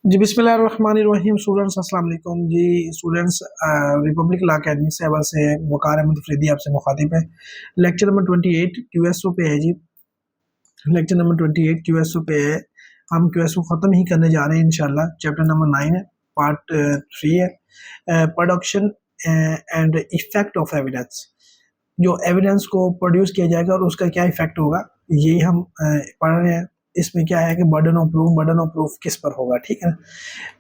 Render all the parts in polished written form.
जी बिस्मिल्लाहिर्रहमानिर्रहीम। स्टूडेंट्स अस्सलाम वालेकुम। जी स्टूडेंट्स, रिपब्लिक लॉ अकेडमी से वकार अहमद अफरीदी आपसे मुखातिब है। लेक्चर नंबर 28 क्यूएसओ पे है जी। लेक्चर नंबर 28 क्यूएसओ पे है। हम क्यूएसओ ख़त्म ही करने जा रहे हैं इंशाल्लाह। चैप्टर नंबर 9 है, पार्ट 3 है, production and effect of evidence. जो एविडेंस को प्रोड्यूस किया जाएगा और उसका क्या इफेक्ट होगा, यही हम पढ़ रहे हैं। इसमें क्या है कि बर्डन ऑफ प्रूफ किस पर होगा, ठीक है।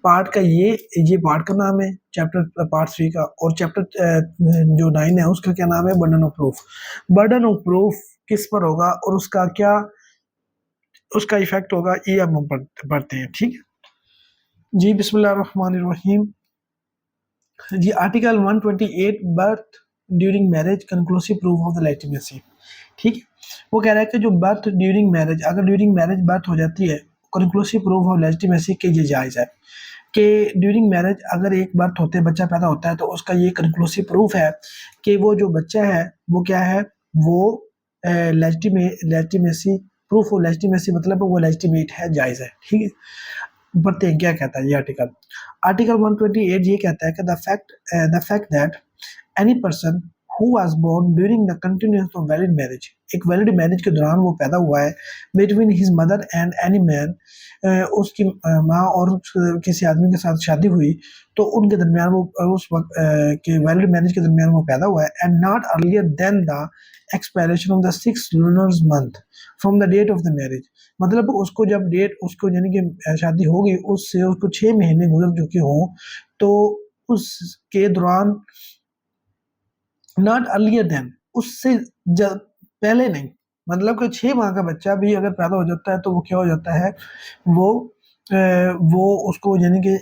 पार्ट का ये पार्ट का नाम है, चैप्टर पार्ट 3 का। और चैप्टर जो 9 है उसका क्या नाम है, burden of proof. Burden of proof किस पर होगा और उसका क्या उसका इफेक्ट होगा, ये अब हम पढ़ते हैं, ठीक है जी। बिस्मिल्लाहिर्रहमानिर्रहीम। जी article 128, birth during marriage conclusive proof of the legitimacy. ठीक है, वो कह रहा है कि जो बर्थ ड्यूरिंग मैरिज, अगर ड्यूरिंग मैरिज बर्थ हो जाती है, कंक्लूसिव प्रूफ ऑफ लेजिटिमेसी के ये जायज़ है कि ड्यूरिंग मैरिज अगर एक बर्थ होते बच्चा पैदा होता है तो उसका ये कंक्लूसिव प्रूफ है कि वो जो बच्चा है वो क्या है, वो लेजिटिमेसी, प्रूफ ऑफ लेजिटिमेसी मतलब वो लेजिटिमेट है, जायज़ है, ठीक है। पढ़ते हैं क्या कहता है ये आर्टिकल। आर्टिकल 128 ये कहता है कि the fact that any person who was born during the continuous of valid marriage, एक वैलिड मैरिज के दौरान वो पैदा हुआ है, between his mother and any man, उसकी माँ और किसी आदमी के साथ शादी हुई तो उनके दरमियान वो उस वक्त के वैलिड मैरिज के दरमियान वो पैदा हुआ है, and not earlier than the expiration of the 6 lunars month from the date of the marriage. मतलब उसको जब डेट उसको यानी कि शादी होगी उससे उसको 6 महीने गुजर चुके हों तो उसके दौरान, नॉट अर्लियर देन, उससे पहले नहीं, मतलब कि 6 माह का बच्चा भी अगर पैदा हो जाता है तो वो क्या हो जाता है, वो वो उसको यानी कि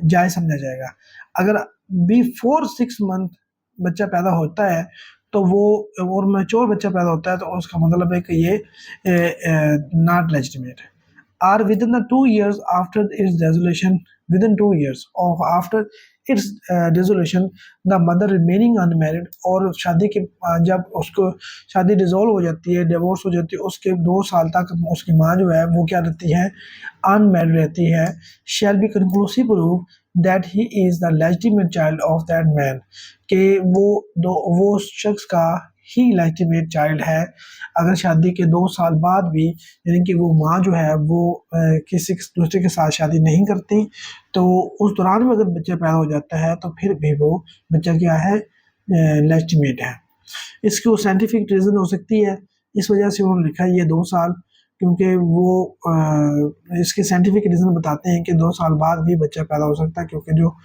जायज़ समझा जाएगा। अगर बिफोर 6 मंथ बच्चा पैदा होता है तो वो, और मैच्योर बच्चा पैदा होता है तो उसका मतलब है कि ये नॉट लेजिटिमेट है। Or within the 2 years after its dissolution, within 2 years of after its dissolution, the mother remaining unmarried, और शादी के जब उसको शादी डिसॉल्व हो जाती है, डिवोर्स हो जाती है, उसके 2 साल तक उसकी माँ जो है वो क्या रहती है, अनमैरिड रहती है, shall be conclusive proof that he is the legitimate child of that man, कि वो शख्स का ही लेजिटिमेट चाइल्ड है अगर शादी के 2 साल बाद भी, यानी कि वो माँ जो है वो किसी दूसरे के साथ शादी नहीं करती तो उस दौरान भी अगर बच्चा पैदा हो जाता है तो फिर भी वो बच्चा क्या है, लेजिटिमेट है। इसकी वो साइंटिफिक रीज़न हो सकती है, इस वजह से उन्होंने लिखा है ये 2 साल, क्योंकि वो इसके साइंटिफिक रीज़न बताते हैं कि 2 साल बाद भी बच्चा पैदा हो सकता है, क्योंकि जो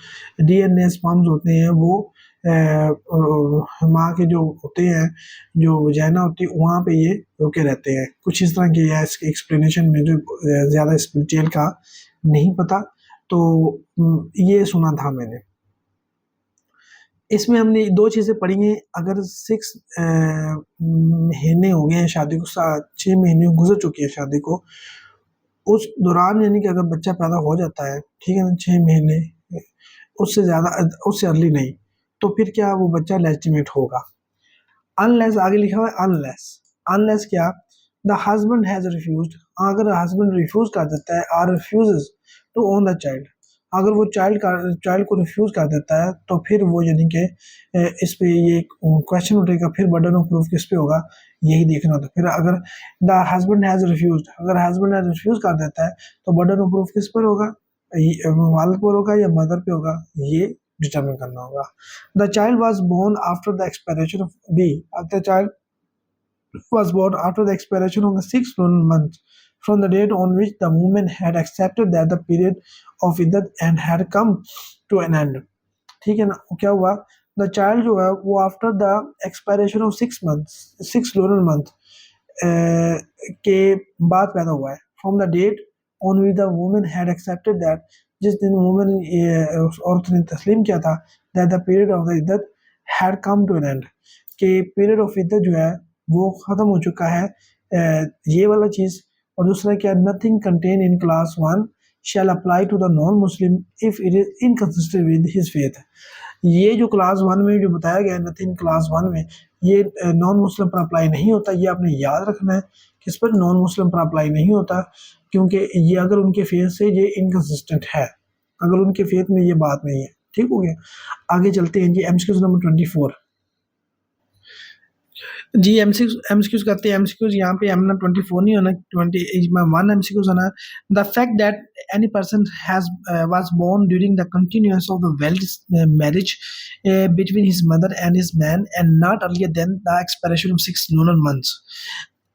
डीएनए स्पर्म्स होते हैं वो माँ के जो होते हैं, जो वजाइना होती है वहाँ पे ये रुके रहते हैं। कुछ इस तरह की है इसकी एक्सप्लेनेशन में, जो ज़्यादा स्पिरिचुअल का नहीं पता, तो ये सुना था मैंने। इसमें हमने 2 चीज़ें पढ़ी हैं। अगर 6 महीने हो गए हैं शादी को, 6 महीने गुजर चुकी है शादी को, उस दौरान यानी कि अगर बच्चा पैदा हो जाता है, ठीक है ना, 6 महीने उससे ज़्यादा, उससे अर्ली नहीं, तो फिर क्या वो बच्चा लेजिटिमेट होगा। अनलेस, आगे लिखा हुआ है अनलेस, अनलेस क्या, द हस्बैंड हैज़ रिफ्यूज्ड, अगर हस्बैंड रिफ्यूज़ कर देता है, और refuses to own the child, अगर वो चाइल्ड को रिफ्यूज़ कर देता है तो फिर वो यानी कि इस पे ये क्वेश्चन उठेगा, फिर बर्डन ऑफ प्रूफ किस पे होगा, यही देखना होता है। फिर अगर द हस्बैंड हैज़ रिफ्यूज्ड, अगर हस्बैंड हैज़ रिफ्यूज़ कर देता है तो बर्डन ऑफ प्रूफ किस पर होगा, वालिद पर होगा या मदर पे होगा, ये डिटरमिन करना होगा। The child was born after the expiration of B, the child was born after the expiration of the 6th lunar month from the date on which the woman had accepted that the period of iddat and had come to an end। ठीक है ना, क्या हुआ, the child जो है वो after the expiration of 6 lunar month के बाद पैदा हुआ है, from the date on which the woman had accepted that, जिस दिन वुमन उस औरत ने तस्लीम किया था, that the period of the इद्दत had come to an end, कि पीरियड ऑफ इद्दत जो है वो ख़त्म हो चुका है, ये वाला चीज़। और दूसरा क्या, nothing contain in class 1 shall apply to the non Muslim if it is inconsistent with his faith. ये जो क्लास 1 में जो बताया गया है, नथिंग क्लास 1 में, ये नॉन मुस्लिम पर अप्लाई नहीं होता, ये आपने याद रखना है। किस पर, नॉन मुस्लिम पर अप्लाई नहीं होता। क्योंकि ये अगर उनके फेथ से ये इनकंसिस्टेंट है, अगर उनके फेथ में ये बात नहीं है। ठीक हो गया। आगे चलते हैं जी, एमसीक्यूज नंबर 24। जी एमसीक्यूज करते हैं। एमसीक्यूज यहाँ पे एम 24 नहीं होना, 21 एमसीक्यूज होना। The fact that any person has was born during the continuance of the valid marriage between his mother and his man and not earlier than the expiration of 6 lunar months.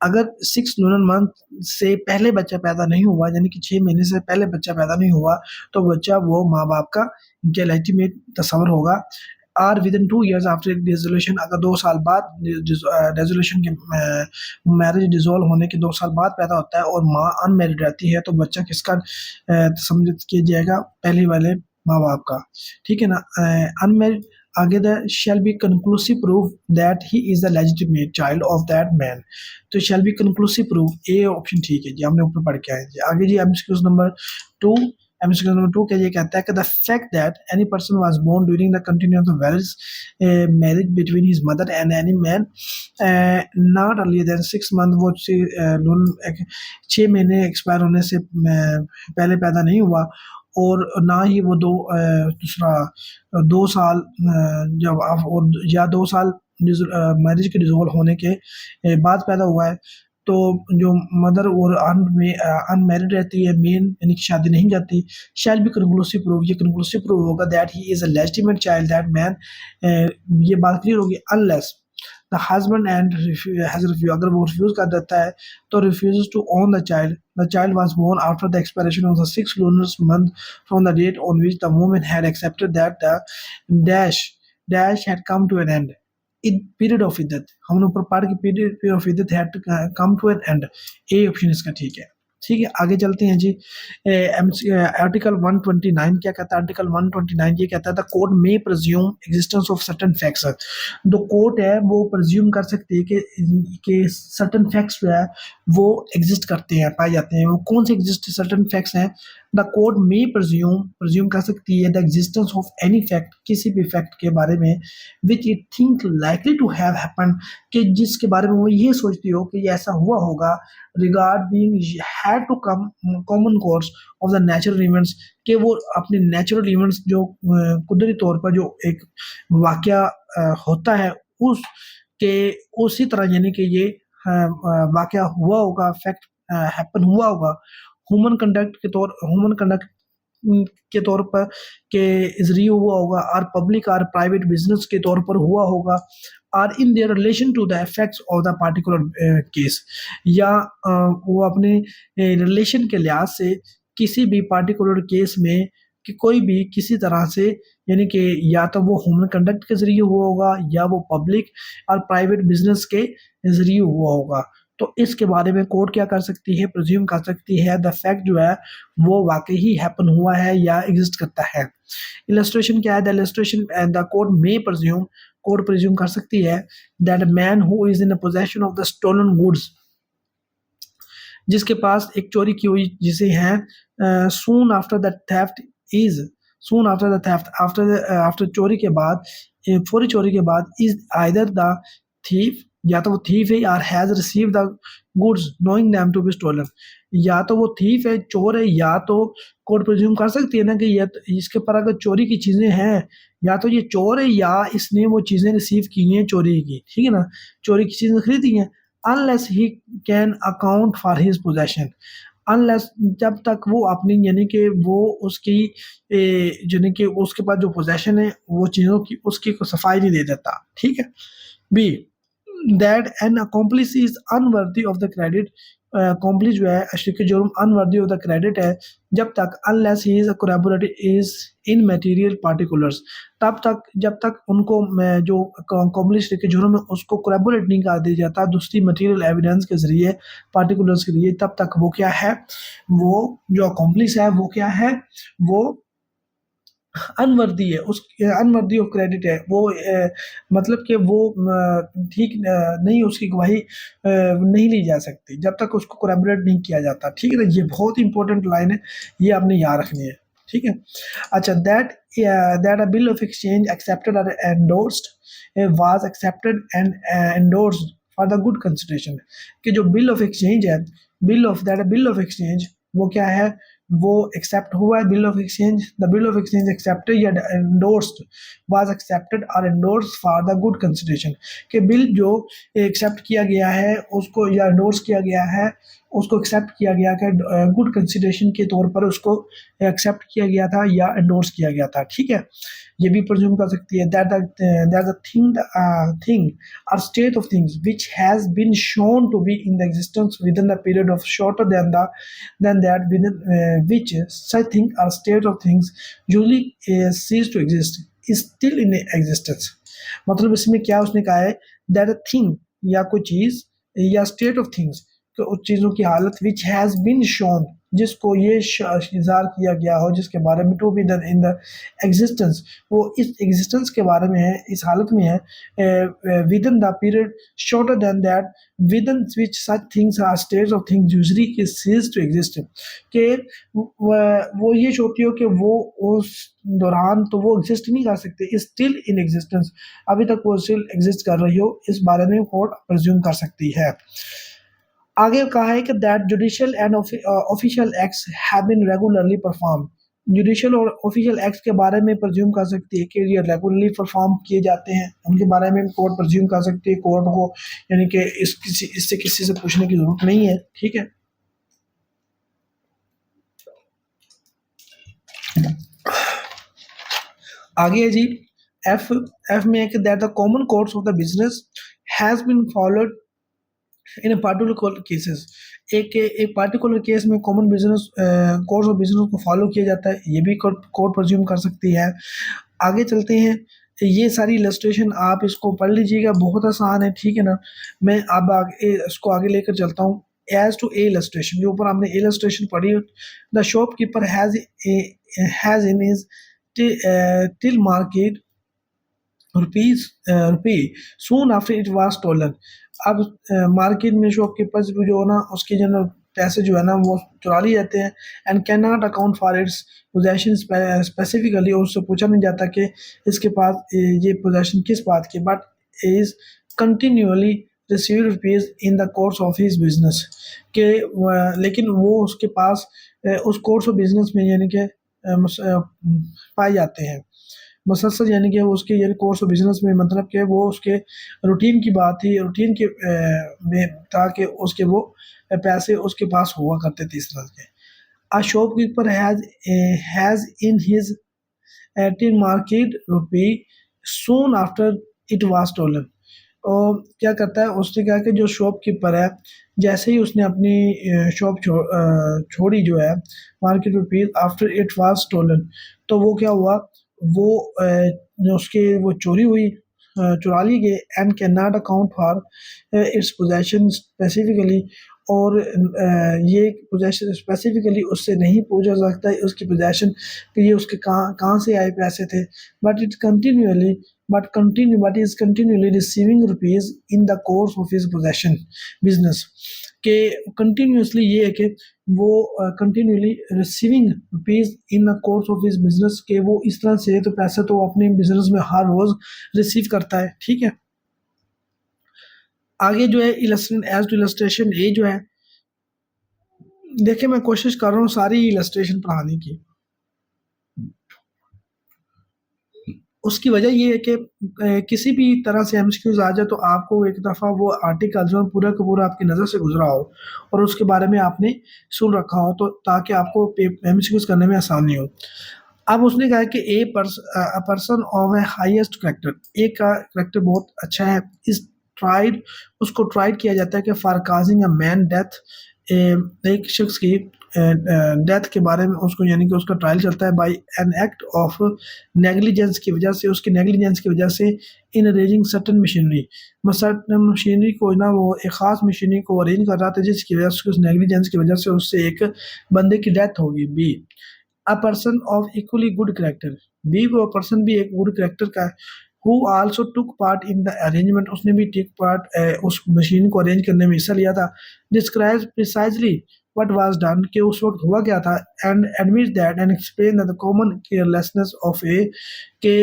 अगर 6 lunar month से पहले बच्चा पैदा नहीं हुआ, यानी कि 6 महीने से पहले बच्चा पैदा नहीं हुआ, तो बच्चा वो माँ बाप का लेजिटिमेट तस्वर होगा। Or within 2 years after dissolution, अगर 2 साल बाद रेजोल्यूशन के मैरिज डिसॉल्व होने के 2 साल बाद पैदा होता है और माँ अनमेरिड रहती है, तो बच्चा किसका समझ किया जाएगा? पहले वाले माँ बाप का। ठीक है ना। अनमेरिड आगे the shall be conclusive proof that he is the legitimate child of that man. तो shall be conclusive proof, A option ठीक है जी, हमने ऊपर पढ़ के आए जी। आगे जी एमसीक्यूज नंबर 2। एमसीक्यूज नंबर 2 क्या ये कहता है कि the fact that any person was born during the continuance of marriage between his mother and any man not earlier than 6 month, वो 6 महीने एक्सपायर होने से पहले पैदा नहीं हुआ, और ना ही वो दूसरा 2 साल जब और या 2 साल मैरिज के डिसॉल्व होने के बाद पैदा हुआ है, तो जो मदर और अनमैरिड रहती है, मेन यानी कि शादी नहीं जाती, शैल बी कंक्लूसिव प्रूफ, ये कंक्लूसिव प्रूफ होगा that he is a legitimate child that man. ये बात क्लियर होगी। Unless the husband and has refuse, अगर वो रिफ्यूज कर देता है तो refuse to own the child was born after the expiration of the 6 lunar month from the date on which the woman had accepted that the dash had come to an end. Period of इद्दत, हमने ऊपर पढ़ के period of इद्दत had come to an end. A option इसका ठीक है। ठीक है, आगे चलते हैं जी। आर्टिकल 129 क्या कहता है? आर्टिकल 129 ये कहता है द कोर्ट में presume existence of certain facts. जो कोर्ट है वो प्रिज्यूम कर सकती है कि सर्टेन फैक्ट्स जो है वो एग्जिस्ट करते हैं, पाए जाते हैं। वो कौन से एग्जिस्ट सर्टेन फैक्ट्स हैं? द कोर्ट में प्रिज्यूम कर सकती है the existence of any fact, किसी भी फैक्ट के बारे में, which it think likely to have happened, कि जिसके बारे में वो ये सोचती हो कि ये ऐसा हुआ होगा, regarding had to come common course of the natural events, कि वो अपने नेचुरल इवेंट्स जो कुदरती तौर पर जो एक वाकया होता है उस के उसी तरह, यानी कि ये वाकया हुआ होगा, फैक्ट हैपन हुआ होगा, ह्यूमन कंडक्ट के तौर पर के जरिए हुआ होगा, और पब्लिक और प्राइवेट बिजनेस के तौर पर हुआ होगा, और in their relation to the effects of the particular case, या वो अपने रिलेशन के लिहाज से किसी भी पार्टिकुलर केस में कि कोई भी किसी तरह से, यानी कि या तो वो ह्यूमन कंडक्ट के जरिए हुआ होगा या वो पब्लिक और प्राइवेट बिजनेस के जरिए हुआ होगा। तो इसके बारे में कोर्ट क्या कर सकती है? प्रिज्यूम कर सकती है द फैक्ट जो है वो वाकई ही हैपन हुआ है या एग्जिस्ट करता है। इलस्ट्रेशन क्या है? The illustration and the court में प्रिज्यूम, कोर्ट प्रिज्यूम कर सकती है that man who is in possession of the stolen goods, जिसके पास एक चोरी की हुई जिसे है, soon after the theft is, soon after the theft, after चोरी के बाद, फौरी चोरी के बाद, इज आइदर द थीफ, या तो वो थीफ है, और has receive the goods knowing them to be stolen, या तो वो थीफ है, चोर है, या तो कोर्ट प्रिज्यूम कर सकती है ना कि ये इसके पर अगर चोरी की चीजें हैं, या तो ये चोर है या इसने वो चीजें रिसीव की हैं चोरी की, ठीक है ना, चोरी की चीजें खरीदी हैं। Unless he can account for his possession, unless जब तक वो अपनी, यानी कि वो उसकी यानी कि उसके पास जो पोजेशन है वो चीज़ों की उसकी सफाई नहीं दे देता। ठीक है। B that an accomplice is unworthy of the credit, accomplice जो है अशरक जुर्म अनवर्दी ऑफ द क्रेडिट है जब तक, unless he is collaborated is in material particulars, तब तक जब तक उनको जो अकॉम्प्लिस के जुर्म है उसको कोलैबोरेट नहीं कर दिया जाता दूसरी मटेरियल एविडेंस के जरिए, पार्टिकुलर्स के जरिए, तब तक वो क्या है, वो जो अकॉम्प्लिस है वो क्या है, वो अनवर्दी है, उस अनवर्दी ऑफ क्रेडिट है वो, मतलब कि वो ठीक नहीं, उसकी गवाही नहीं ली जा सकती जब तक उसको कोलैबोरेट नहीं किया जाता। ठीक है ना, ये बहुत इंपॉर्टेंट लाइन है, ये आपने याद रखनी है। ठीक है। अच्छा, that a bill of exchange accepted और endorsed was accepted and endorsed for the good consideration, कि जो बिल ऑफ एक्सचेंज है, बिल ऑफ एक्सचेंज वो क्या है, वो एक्सेप्ट हुआ है bill of exchange, the bill of exchange accepted या एंडोर्स्ड, वाज एक्सेप्टेड और endorse for the good consideration, कि बिल जो एक्सेप्ट किया गया है उसको या एंडोर्स किया गया है, उसको एक्सेप्ट किया गया कि गुड कंसिडरेशन के तौर पर उसको एक्सेप्ट किया गया था या एंडोर्स किया गया था, ठीक है। ये भी प्रेज्यूम कर सकती है that the thing or state of things which has been shown to be in the existence within the period of shorter than that within which such thing or state of things usually cease to exist is still in existence। मतलब इसमें क्या उसने कहा है, that a thing या कोई चीज या state of things, तो उस चीजों की हालत which has been shown, जिसको ये इज़हार किया गया हो, जिसके बारे में to be in the existence, वो इस एग्जिस्टेंस के बारे में है, इस हालत में है, within the period shorter than that within which such things are states of things usually cease to exist, कि वो ये सोचती हो कि वो उस दौरान तो वो एग्जिस्ट नहीं कर सकते, स्टिल इन एग्जिस्टेंस, अभी तक वो स्टिल एग्जिस्ट कर रही हो, इस बारे में कोर्ट प्रेज्यूम कर सकती है। आगे कहा है कि that judicial and official acts have been regularly perform, judicial और ऑफिशियल एक्ट्स के बारे में प्रेज्यूम कर सकती है कि ये रेगुलरली परफॉर्म किए जाते हैं, उनके बारे में कोर्ट प्रेज्यूम कर सकती है कोर्ट को, यानी कि इससे किसी से पूछने की जरूरत नहीं है, ठीक है। आगे है जी एफ में है कि that the common course of the business has been followed in particular cases, एक पार्टिकुलर केस में common business course of business को फॉलो किया जाता है, ये भी कोर्ट प्रेज्यूम कर सकती है। आगे चलते हैं, ये सारी इलस्ट्रेशन आप इसको पढ़ लीजिएगा, बहुत आसान है, ठीक है ना। मैं अब आगे इसको आगे लेकर चलता हूँ। एज टू ए इलस्ट्रेशन, जो ऊपर हमने इलस्ट्रेशन पढ़ी, the shopkeeper has in his till market rupee soon after it was stolen. अब मार्केट में शॉपकीपर्स जो है ना, उसके जो पैसे जो है ना वो चुरा लिए जाते हैं, and can not account for its possession specifically, और उससे पूछा नहीं जाता कि इसके पास ये पोजेशन किस बात की, but is continually receive rupees in the course of his business, के लेकिन वो उसके पास उस कोर्स ऑफ बिजनेस में यानी कि पाए जाते हैं मुसलसल, यानी कि वो उसके यानी कोर्स ऑफ बिजनेस में, मतलब कि वो उसके रूटीन की बात थी, रूटीन के में था कि उसके वो पैसे उसके पास हुआ करते थे इस तरह के। A shopkeeper has in his tin market rupee soon after it was stolen, और क्या करता है, उसने कहा कि जो शॉपकीपर है, जैसे ही उसने अपनी शॉप छोड़ी जो है market rupees after it was stolen, तो वो क्या हुआ, वो जो उसके वो चोरी हुई, चुरा ली गई, and can not account for its possession specifically, और ये पोजेशन स्पेसिफिकली उससे नहीं पूछा सकता है उसकी पोजेशन कि ये उसके कहाँ से आए पैसे थे, but it continually but is continually receiving rupees in the course of his possession business, के कंटिन्यूसली ये है कि वो continually receiving rupees in the course of his business, के वो इस तरह से तो पैसे तो अपने बिजनेस में हर रोज रिसीव करता है, ठीक है। आगे जो है इलस्ट्रेशन एज टू इलस्ट्रेशन ए जो है, देखिए मैं कोशिश कर रहा हूँ सारी इलस्ट्रेशन पढ़ाने की, उसकी वजह ये है कि किसी भी तरह से एमसीक्यूज आ जाए तो आपको एक दफ़ा वो आर्टिकल जो पूरा का पूरा आपकी नज़र से गुजरा हो और उसके बारे में आपने सुन रखा हो, तो ताकि आपको एमसीक्यूज करने में आसानी हो। अब उसने कहा कि a person of A highest character, एक का करेक्टर बहुत अच्छा है, इस ट्राइड उसको ट्राइड किया जाता है कि for causing a man death, एक शख्स की डेथ के बारे में उसको यानी कि उसका ट्रायल चलता है by an act of negligence की वजह से, उसकी नेग्लिजेंस की वजह से in arranging certain machinery, certain machinery को ना वो एक ख़ास मशीनरी को अरेंज कर रहा था जिसकी वजह से उस नेग्लिजेंस की वजह से उससे एक बंदे की डेथ होगी। B a person of equally good character, B वो पर्सन भी एक गुड करेक्टर का है, who also took part in the arrangement, उसने भी टेक पार्ट उस मशीन को अरेंज करने में हिस्सा लिया था, describes precisely what was done, कि उस वक्त हुआ क्या था, and admits that and explain that the common carelessness of a, के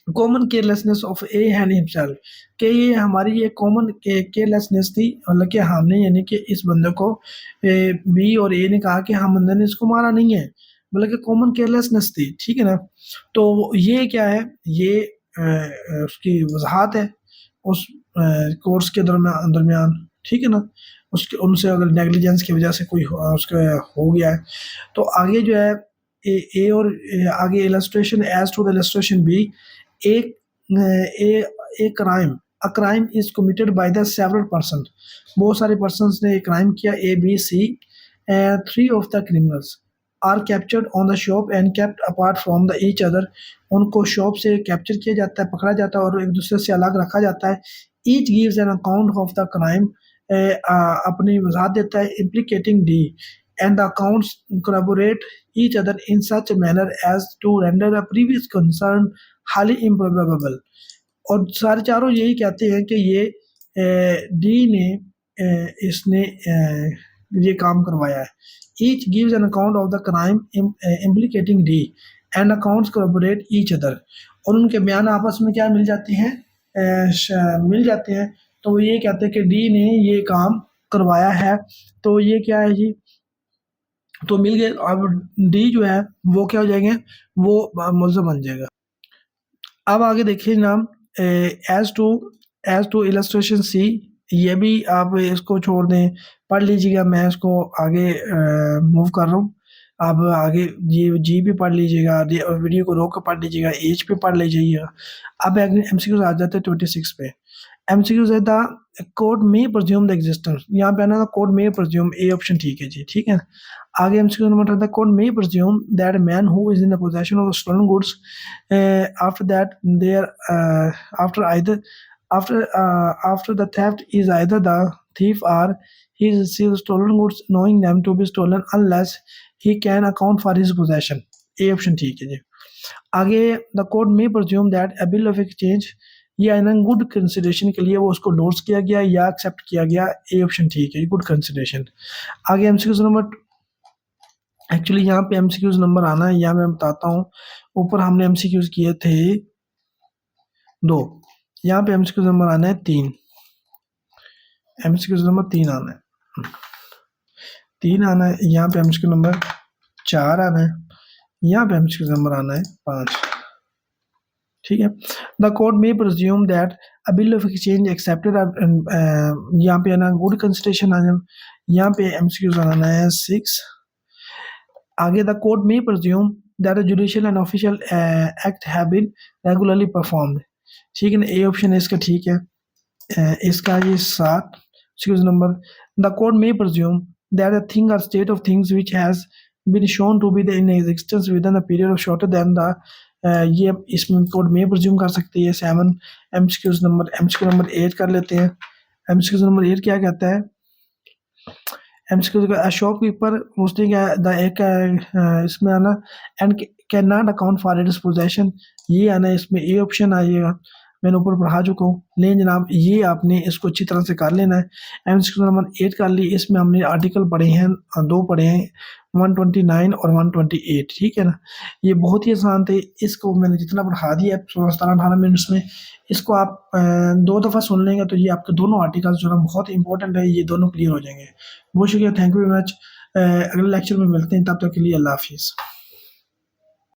common carelessness of A and himself, कि ये हमारी ये कॉमन केयरलेसनेस थी, मतलब कि हमने यानी कि इस बंदे को बी और ए ने कहा कि हम बंदे ने इसको मारा नहीं है, मतलब कि कॉमन केयरलेसनेस थी, ठीक है ना। तो ये क्या है, ये उसकी वजाहत है उस कोर्स के दरमियान, ठीक है ना। उसके उनसे अगर नेग्लिजेंस की वजह से कोई उसका हो गया है, तो आगे जो है ए और आगे illustration as to the illustration B, एक a a crime, a crime is committed by the several person, बहुत सारे पर्सन्स ने क्राइम किया, A B C, three of the criminals are captured on the shop and kept apart from the each other, उनको shop से capture किया जाता है, पकड़ा जाता है और एक दूसरे से अलग रखा जाता है। Each gives an account of the crime, अपनी वजाहत देता है, implicating D, and the accounts corroborate each other in such a manner as to render a previous concern highly improbable। और सारे चारों यही कहते हैं कि ये डी ने इसने ये काम करवाया है। Each gives an account of the crime implicating D and accounts corroborate each other, और उनके बयान आपस में क्या मिल जाते हैं, मिल जाते हैं। तो वो ये कहते हैं कि डी ने ये काम करवाया है, तो ये क्या है जी, तो मिल गए। अब डी जो है वो क्या हो जाएंगे, वो मुलज़म बन जाएगा। अब आगे देखिए जनाब, एज टू इलस्ट्रेशन सी, ये भी आप इसको छोड़ दें, पढ़ लीजिएगा, मैं इसको आगे मूव कर रहा हूँ। आप आगे जी भी पढ़ लीजिएगा, वीडियो को रोक कर पढ़ लीजिएगा, एज पे पढ़ लीजिएगा। अब एमसीक्यूज आ जाते हैं 26 पे। एमसीक्यूज है द कोर्ट में प्रज्यूम द एग्जिस्टेंस, यहाँ पे आना कोर्ट में प्रज्यूम, ए ऑप्शन ठीक है जी, ठीक है। आगे एमसीक्यू नंबर द कोर्ट में presume that man who is in the possession of stolen goods after that there after either after the theft is either the thief or he receives stolen goods knowing them to be stolen unless he can account for his possession, A option ठीक है जी। आगे the court में presume that a bill of exchange, या in good consideration के लिए वो उसको notes किया गया या एक्सेप्ट किया गया, ए ऑप्शन ठीक है, गुड कंसिडरेशन। आगे एमसीक्यूज नंबर, एक्चुअली यहाँ पे एमसीक्यूज नंबर आना है, यहाँ मैं बताता हूँ, ऊपर हमने एमसीक्यूज किए थे 2, यहाँ पे एमसीक्यूज नंबर आना है 3, एमसीक्यूज नंबर 3 आना है, 3 आना है, यहाँ पे एमसीक्यू नंबर 4 आना है, यहाँ पे एमसीक्यू नंबर आना है 5, ठीक है। द कोर्ट में presume that a bill of exchange accepted, यहाँ पे आना गुड कंसिडरेशन आ जाए, यहाँ पे एमसीक्यूज आना है 6। आगे द कोर्ट में presume that judicial and official act have been regularly performed, ठीक है ना, ए ऑप्शन है इसका, ठीक है। इसका ये 7 एक्सक्यूज नंबर, द कोर्ट में प्रज्यूम दैट अ थिंग और state of things which has been shown to be the in existence within a period of shorter than the, ये इसमें कोर्ट में प्रज्यूम कर सकती है 7। एमसीक्यूज नंबर 8 कर लेते हैं। एमसीक्यूज नंबर 8 क्या कहता है, एमसीक्यू शॉपकीपर उसने क्या एक इसमें आना, and can not account for its possession, ये आना इसमें, ए ऑप्शन आइएगा, मैंने ऊपर पढ़ा चुका हूँ, लेकिन जनाब ये आपने इसको अच्छी तरह से कर लेना है। एमसीक्यू नंबर 8 कर ली, इसमें हमने आर्टिकल पढ़े हैं, 2 पढ़े हैं, 129 और 128, ठीक है ना। ये बहुत ही आसान थे, इसको मैंने जितना पढ़ा दिया 16, 17, 18 मिनट्स में, इसको आप 2 दफ़ा सुन लेंगे तो ये आपके दोनों आर्टिकल्स जो है बहुत इंपॉर्टेंट है, ये दोनों क्लियर हो जाएंगे। बहुत शुक्रिया, थैंक यू वेरी मच। अगले लेक्चर में मिलते हैं, तब तक के लिए अल्लाह हाफिज़।